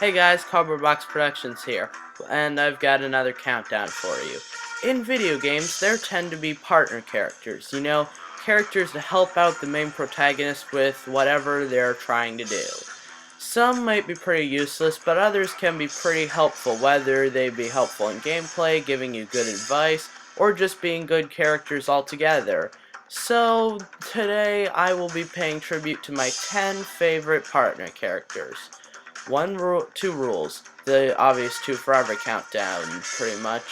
Hey guys, Cardboard Box Productions here, and I've got another countdown for you. In video games, there tend to be partner characters, characters to help out the main protagonist with whatever they're trying to do. Some might be pretty useless, but others can be pretty helpful, whether they be helpful in gameplay, giving you good advice, or just being good characters altogether. So, today I will be paying tribute to my 10 favorite partner characters. Two rules. The obvious two for every countdown, pretty much.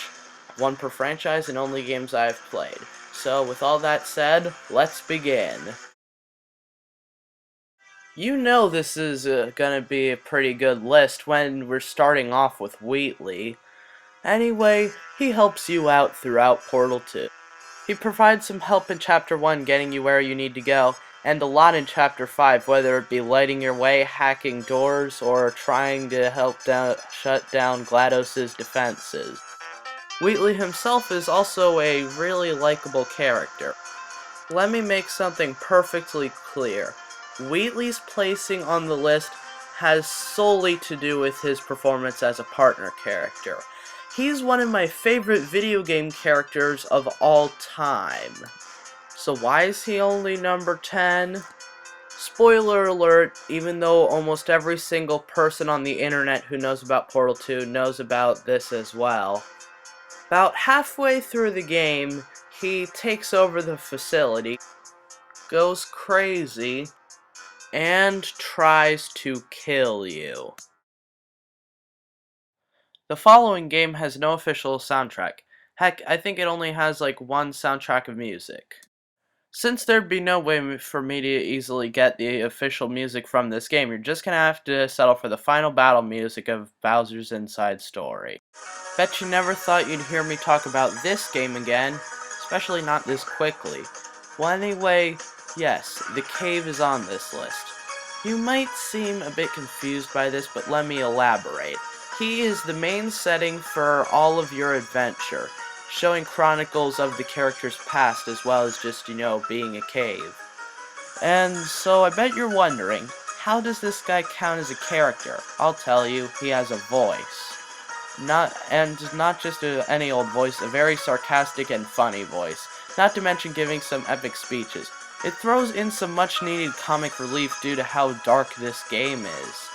One per franchise and only games I've played. So, with all that said, let's begin. You know this is gonna be a pretty good list when we're starting off with Wheatley. Anyway, he helps you out throughout Portal 2. He provides some help in Chapter 1 getting you where you need to go, and a lot in Chapter 5, whether it be lighting your way, hacking doors, or trying to help shut down GLaDOS's defenses. Wheatley himself is also a really likable character. Let me make something perfectly clear. Wheatley's placing on the list has solely to do with his performance as a partner character. He's one of my favorite video game characters of all time. So why is he only number 10? Spoiler alert, even though almost every single person on the internet who knows about Portal 2 knows about this as well. About halfway through the game, he takes over the facility, goes crazy, and tries to kill you. The following game has no official soundtrack. Heck, I think it only has like one soundtrack of music. Since there'd be no way for me to easily get the official music from this game, you're just gonna have to settle for the final battle music of Bowser's Inside Story. Bet you never thought you'd hear me talk about this game again, especially not this quickly. Well anyway, yes, the cave is on this list. You might seem a bit confused by this, but let me elaborate. He is the main setting for all of your adventure, showing chronicles of the character's past as well as just, being a cave. And so I bet you're wondering, how does this guy count as a character? I'll tell you, he has a voice. Not just any old voice, a very sarcastic and funny voice. Not to mention giving some epic speeches. It throws in some much needed comic relief due to how dark this game is.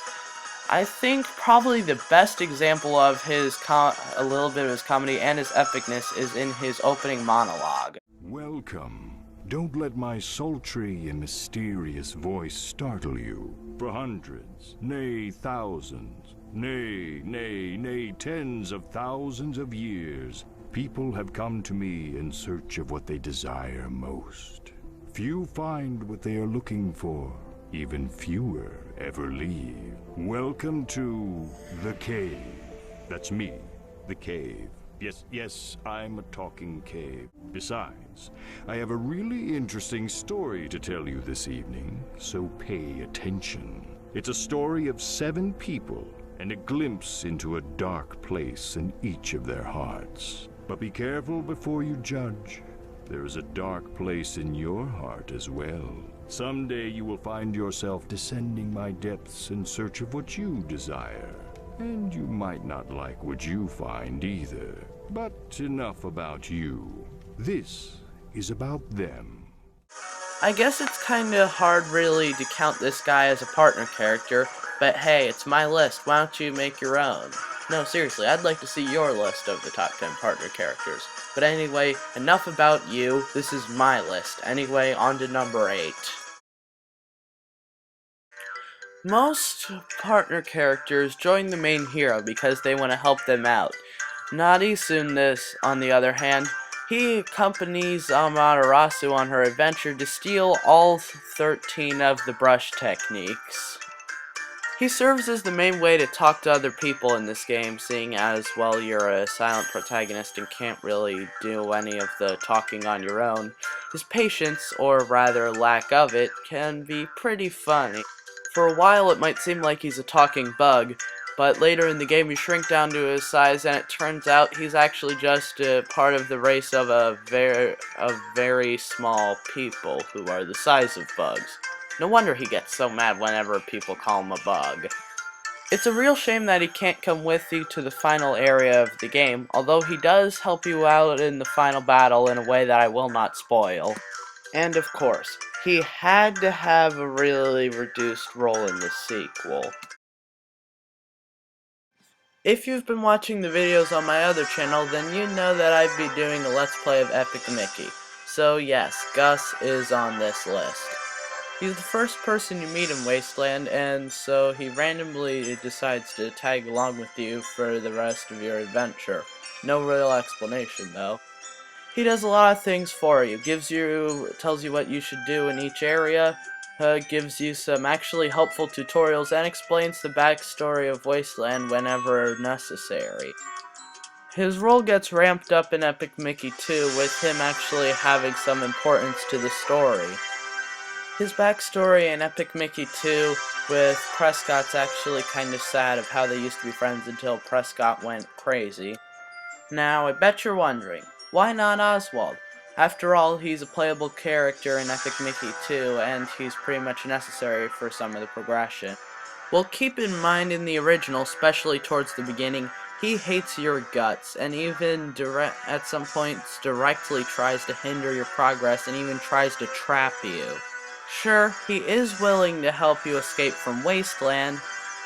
I think probably the best example of a little bit of his comedy and his epicness is in his opening monologue. Welcome. Don't let my sultry and mysterious voice startle you. For hundreds, nay thousands, nay tens of thousands of years, people have come to me in search of what they desire most. Few find what they are looking for. Even fewer ever leave. Welcome to the cave. That's me, the cave. Yes, I'm a talking cave. Besides, I have a really interesting story to tell you this evening, so pay attention. It's a story of 7 people and a glimpse into a dark place in each of their hearts. But be careful before you judge. There is a dark place in your heart as well. Someday you will find yourself descending my depths in search of what you desire. And you might not like what you find either. But enough about you. This is about them. I guess it's kinda hard really to count this guy as a partner character, but hey, it's my list, why don't you make your own? No, seriously, I'd like to see your list of the top 10 partner characters. But anyway, enough about you, this is my list. Anyway, on to number 8. Most partner characters join the main hero because they want to help them out. Nadi on the other hand, he accompanies Amaterasu on her adventure to steal all 13 of the brush techniques. He serves as the main way to talk to other people in this game, seeing as, well, you're a silent protagonist and can't really do any of the talking on your own. His patience, or rather lack of it, can be pretty funny. For a while it might seem like he's a talking bug, but later in the game you shrink down to his size and it turns out he's actually just part of the race of very small people who are the size of bugs. No wonder he gets so mad whenever people call him a bug. It's a real shame that he can't come with you to the final area of the game, although he does help you out in the final battle in a way that I will not spoil. And of course, he had to have a really reduced role in the sequel. If you've been watching the videos on my other channel, then you know that I'd be doing a Let's Play of Epic Mickey. So yes, Gus is on this list. He's the first person you meet in Wasteland, and so he randomly decides to tag along with you for the rest of your adventure. No real explanation though. He does a lot of things for you, tells you what you should do in each area, gives you some actually helpful tutorials, and explains the backstory of Wasteland whenever necessary. His role gets ramped up in Epic Mickey 2, with him actually having some importance to the story. His backstory in Epic Mickey 2 with Prescott's actually kind of sad of how they used to be friends until Prescott went crazy. Now, I bet you're wondering, why not Oswald? After all, he's a playable character in Epic Mickey 2, and he's pretty much necessary for some of the progression. Well, keep in mind in the original, especially towards the beginning, he hates your guts, and even at some points directly tries to hinder your progress and even tries to trap you. Sure, he is willing to help you escape from Wasteland,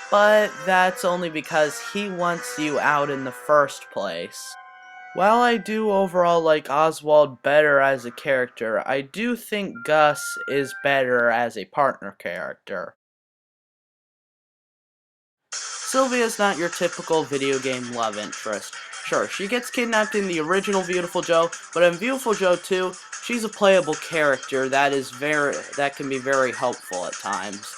but that's only because he wants you out in the first place. While I do overall like Oswald better as a character, I do think Gus is better as a partner character. Sylvia's not your typical video game love interest. Sure, she gets kidnapped in the original Beautiful Joe, but in Beautiful Joe 2, she's a playable character that can be very helpful at times.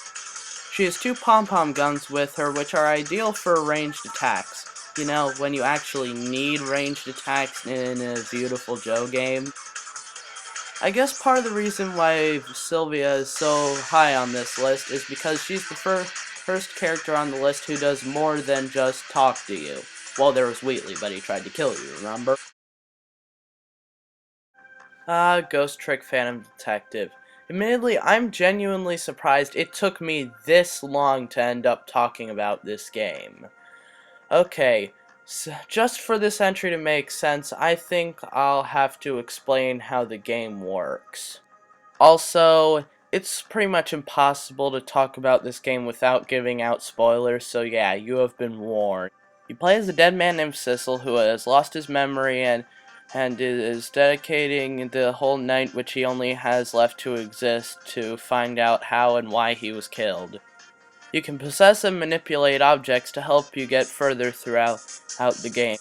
She has 2 pom-pom guns with her, which are ideal for ranged attacks. You know, when you actually need ranged attacks in a Beautiful Joe game. I guess part of the reason why Sylvia is so high on this list is because she's the first character on the list who does more than just talk to you. Well, there was Wheatley, but he tried to kill you, remember? Ghost Trick Phantom Detective. Admittedly, I'm genuinely surprised it took me this long to end up talking about this game. Okay, so just for this entry to make sense, I think I'll have to explain how the game works. Also, it's pretty much impossible to talk about this game without giving out spoilers, so yeah, you have been warned. You play as a dead man named Sissel who has lost his memory and is dedicating the whole night which he only has left to exist to find out how and why he was killed. You can possess and manipulate objects to help you get further throughout the game.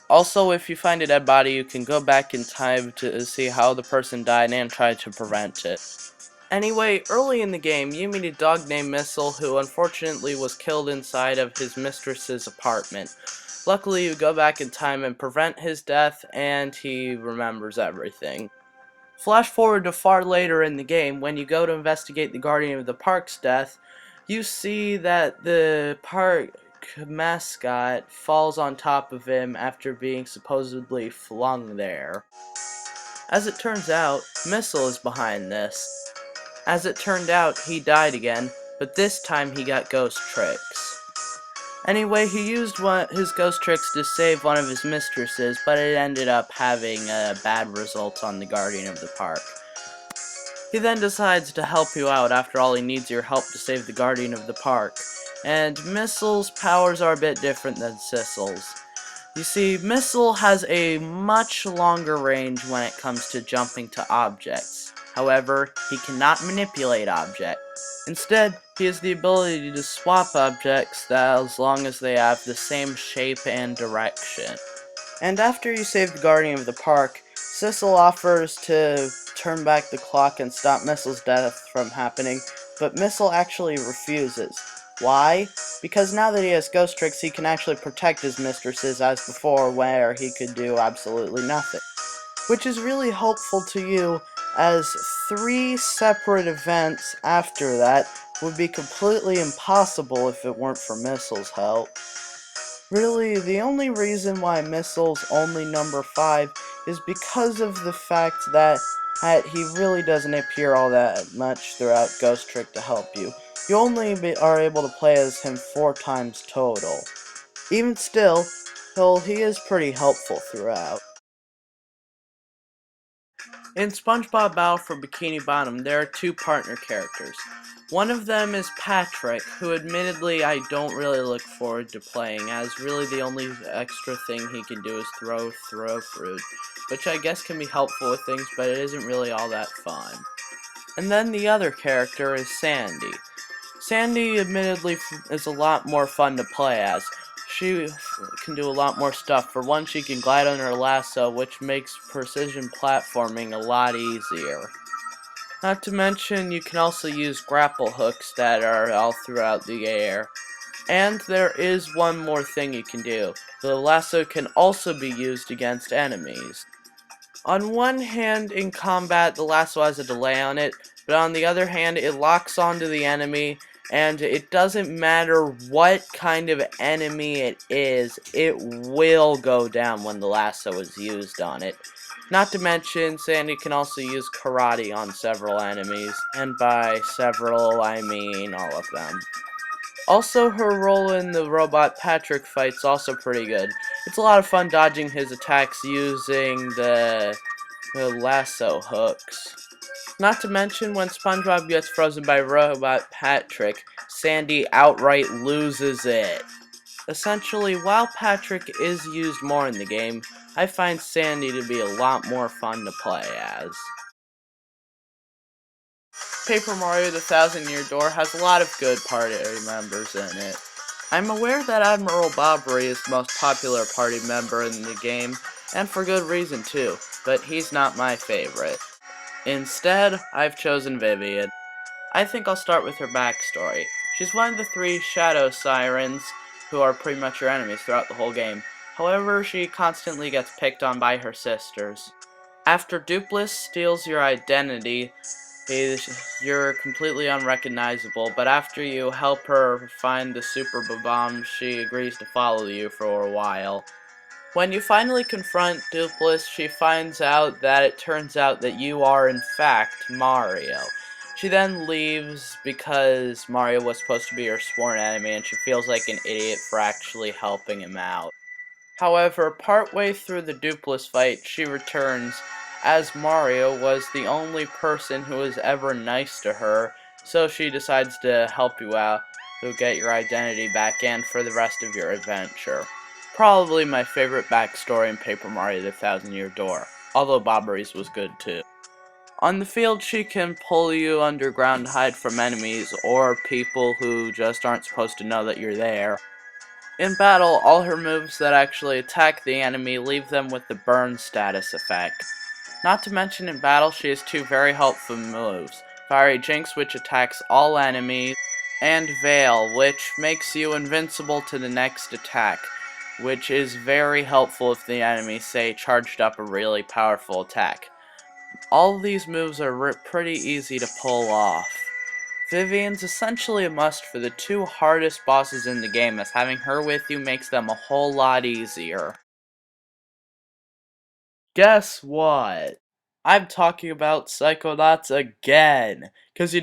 Also, if you find a dead body, you can go back in time to see how the person died and try to prevent it. Anyway, early in the game, you meet a dog named Missile who unfortunately was killed inside of his mistress's apartment. Luckily, you go back in time and prevent his death, and he remembers everything. Flash forward to far later in the game, when you go to investigate the Guardian of the Park's death, you see that the park mascot falls on top of him after being supposedly flung there. As it turns out, Missile is behind this. As it turned out, he died again, but this time he got ghost tricks. Anyway, he used his ghost tricks to save one of his mistresses, but it ended up having a bad result on the Guardian of the Park. He then decides to help you out. After all, he needs your help to save the Guardian of the Park. And Missile's powers are a bit different than Sissel's. You see, Missile has a much longer range when it comes to jumping to objects. However, he cannot manipulate objects. Instead, he has the ability to swap objects as long as they have the same shape and direction. And after you save the Guardian of the Park, Sissel offers to turn back the clock and stop Missile's death from happening, but Missile actually refuses. Why? Because now that he has ghost tricks, he can actually protect his mistresses as before, where he could do absolutely nothing. Which is really helpful to you, as 3 separate events after that would be completely impossible if it weren't for Missile's help. Really, the only reason why Missile's only number 5 is because of the fact that he really doesn't appear all that much throughout Ghost Trick to help you. You only are able to play as him 4 times total. Even still, he is pretty helpful throughout. In SpongeBob Battle for Bikini Bottom, there are 2 partner characters. One of them is Patrick, who admittedly I don't really look forward to playing, as really the only extra thing he can do is throw fruit, which I guess can be helpful with things, but it isn't really all that fun. And then the other character is Sandy. Sandy admittedly is a lot more fun to play as. She can do a lot more stuff. For one, she can glide on her lasso, which makes precision platforming a lot easier. Not to mention, you can also use grapple hooks that are all throughout the air. And there is one more thing you can do. The lasso can also be used against enemies. On one hand, in combat, the lasso has a delay on it, but on the other hand, it locks onto the enemy, and it doesn't matter what kind of enemy it is, it will go down when the lasso is used on it. Not to mention, Sandy can also use karate on several enemies, and by several, I mean all of them. Also, her role in the Robot Patrick fight's also pretty good. It's a lot of fun dodging his attacks using the lasso hooks. Not to mention, when SpongeBob gets frozen by Robot Patrick, Sandy outright loses it. Essentially, while Patrick is used more in the game, I find Sandy to be a lot more fun to play as. Paper Mario The Thousand Year Door has a lot of good party members in it. I'm aware that Admiral Bobbery is the most popular party member in the game, and for good reason too, but he's not my favorite. Instead, I've chosen Vivian. I think I'll start with her backstory. She's one of the 3 Shadow Sirens, who are pretty much your enemies throughout the whole game. However, she constantly gets picked on by her sisters. After Dupless steals your identity, you're completely unrecognizable, but after you help her find the Super Bomb, she agrees to follow you for a while. When you finally confront Dupless, she finds out that it turns out that you are in fact Mario. She then leaves because Mario was supposed to be her sworn enemy and she feels like an idiot for actually helping him out. However, partway through the Dupless fight, she returns, as Mario was the only person who was ever nice to her, so she decides to help you out to get your identity back and for the rest of your adventure. Probably my favorite backstory in Paper Mario The Thousand Year Door, although Bobbery's was good too. On the field, she can pull you underground to hide from enemies or people who just aren't supposed to know that you're there. In battle, all her moves that actually attack the enemy leave them with the burn status effect. Not to mention in battle, she has 2 very helpful moves. Fiery Jinx, which attacks all enemies, and Veil, which makes you invincible to the next attack, which is very helpful if the enemy, say, charged up a really powerful attack. All of these moves are pretty easy to pull off. Vivian's essentially a must for the 2 hardest bosses in the game, as having her with you makes them a whole lot easier. Guess what? I'm talking about Psychonauts again, cause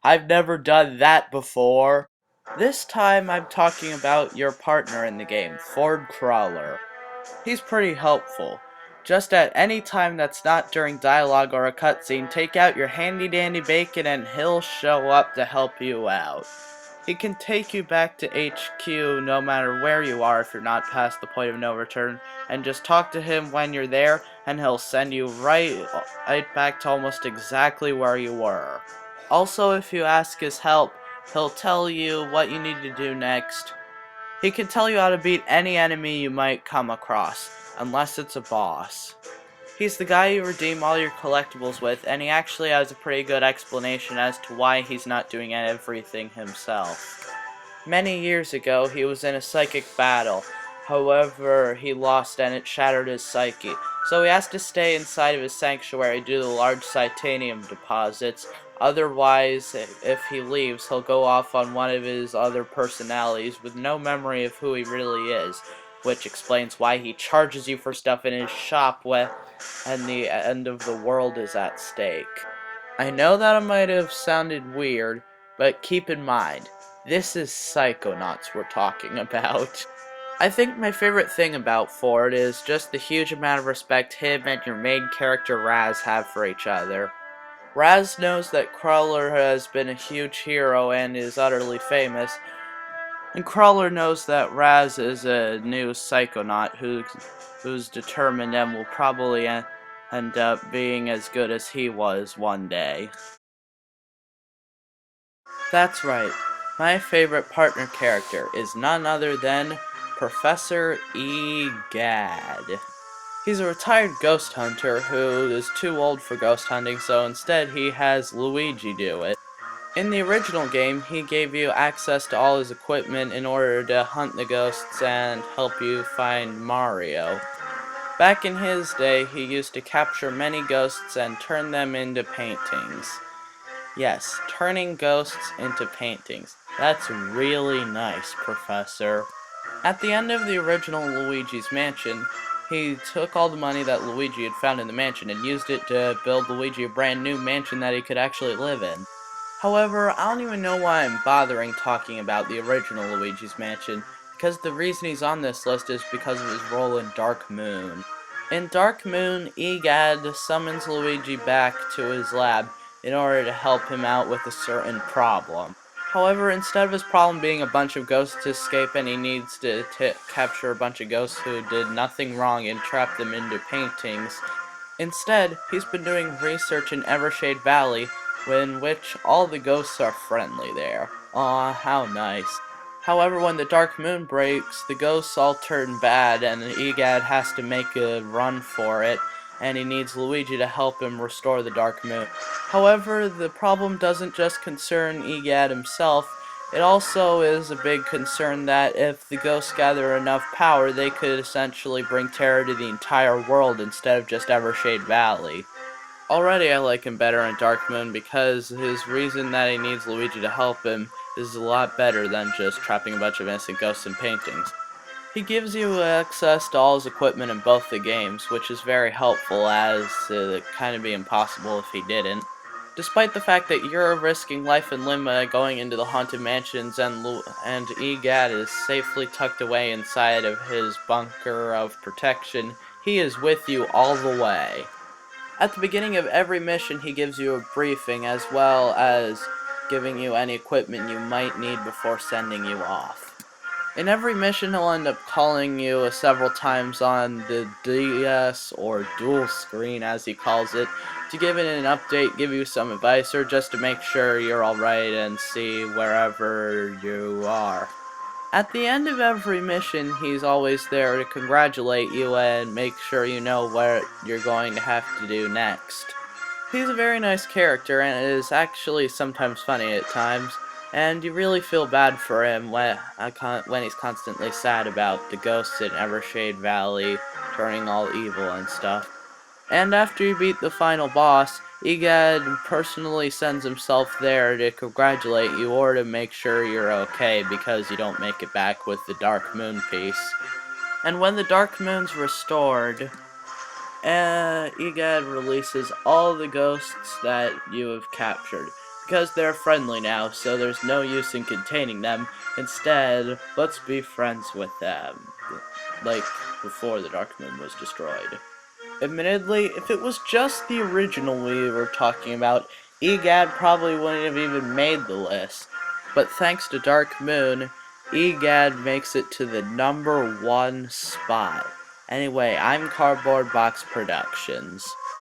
I've never done that before. This time I'm talking about your partner in the game, Ford Crawler. He's pretty helpful. Just at any time that's not during dialogue or a cutscene, take out your handy dandy bacon and he'll show up to help you out. He can take you back to HQ no matter where you are if you're not past the point of no return, and just talk to him when you're there and he'll send you right back to almost exactly where you were. Also, if you ask his help, he'll tell you what you need to do next. He can tell you how to beat any enemy you might come across, unless it's a boss. He's the guy you redeem all your collectibles with, and he actually has a pretty good explanation as to why he's not doing everything himself. Many years ago, he was in a psychic battle. However, he lost and it shattered his psyche. So he has to stay inside of his sanctuary due to the large titanium deposits. Otherwise, if he leaves, he'll go off on one of his other personalities with no memory of who he really is, which explains why he charges you for stuff in his shop when the end of the world is at stake. I know that it might have sounded weird, But keep in mind, this is Psychonauts we're talking about. I think my favorite thing about Ford is just the huge amount of respect him and your main character Raz have for each other. Raz knows that Crawler has been a huge hero and is utterly famous, and Crawler knows that Raz is a new Psychonaut who's determined and will probably end up being as good as he was one day. That's right, my favorite partner character is none other than Professor Egad. He's a retired ghost hunter who is too old for ghost hunting, so instead he has Luigi do it. In the original game, he gave you access to all his equipment in order to hunt the ghosts and help you find Mario. Back in his day, he used to capture many ghosts and turn them into paintings. Yes, turning ghosts into paintings. That's really nice, Professor. At the end of the original Luigi's Mansion, he took all the money that Luigi had found in the mansion and used it to build Luigi a brand new mansion that he could actually live in. However, I don't even know why I'm bothering talking about the original Luigi's Mansion, because the reason he's on this list is because of his role in Dark Moon. In Dark Moon, Egad summons Luigi back to his lab in order to help him out with a certain problem. However, instead of his problem being a bunch of ghosts to escape and he needs to capture a bunch of ghosts who did nothing wrong and trap them into paintings, instead, he's been doing research in Evershade Valley in which all the ghosts are friendly there. Aw, how nice. However, when the Dark Moon breaks, the ghosts all turn bad and Egad has to make a run for it, and he needs Luigi to help him restore the Dark Moon. However, the problem doesn't just concern Egad himself, it also is a big concern that if the ghosts gather enough power, they could essentially bring terror to the entire world instead of just Evershade Valley. Already I like him better in Dark Moon because his reason that he needs Luigi to help him is a lot better than just trapping a bunch of innocent ghosts in paintings. He gives you access to all his equipment in both the games, which is very helpful as it kind of be impossible if he didn't. Despite the fact that you're risking life and limb going into the haunted mansions and Egad is safely tucked away inside of his bunker of protection, he is with you all the way. At the beginning of every mission, he gives you a briefing as well as giving you any equipment you might need before sending you off. In every mission, he'll end up calling you several times on the DS or dual screen as he calls it to give it an update, give you some advice, or just to make sure you're alright and see wherever you are. At the end of every mission, he's always there to congratulate you and make sure you know what you're going to have to do next. He's a very nice character and is actually sometimes funny at times, and you really feel bad for him when he's constantly sad about the ghosts in Evershade Valley turning all evil and stuff. And after you beat the final boss, Egad personally sends himself there to congratulate you or to make sure you're okay because you don't make it back with the Dark Moon piece. And when the Dark Moon's restored, Egad releases all the ghosts that you have captured. Because they're friendly now, so there's no use in containing them. Instead, let's be friends with them. Like before the Dark Moon was destroyed. Admittedly, if it was just the original we were talking about, Egad probably wouldn't have even made the list. But thanks to Dark Moon, Egad makes it to the #1 spot. Anyway, I'm Cardboard Box Productions.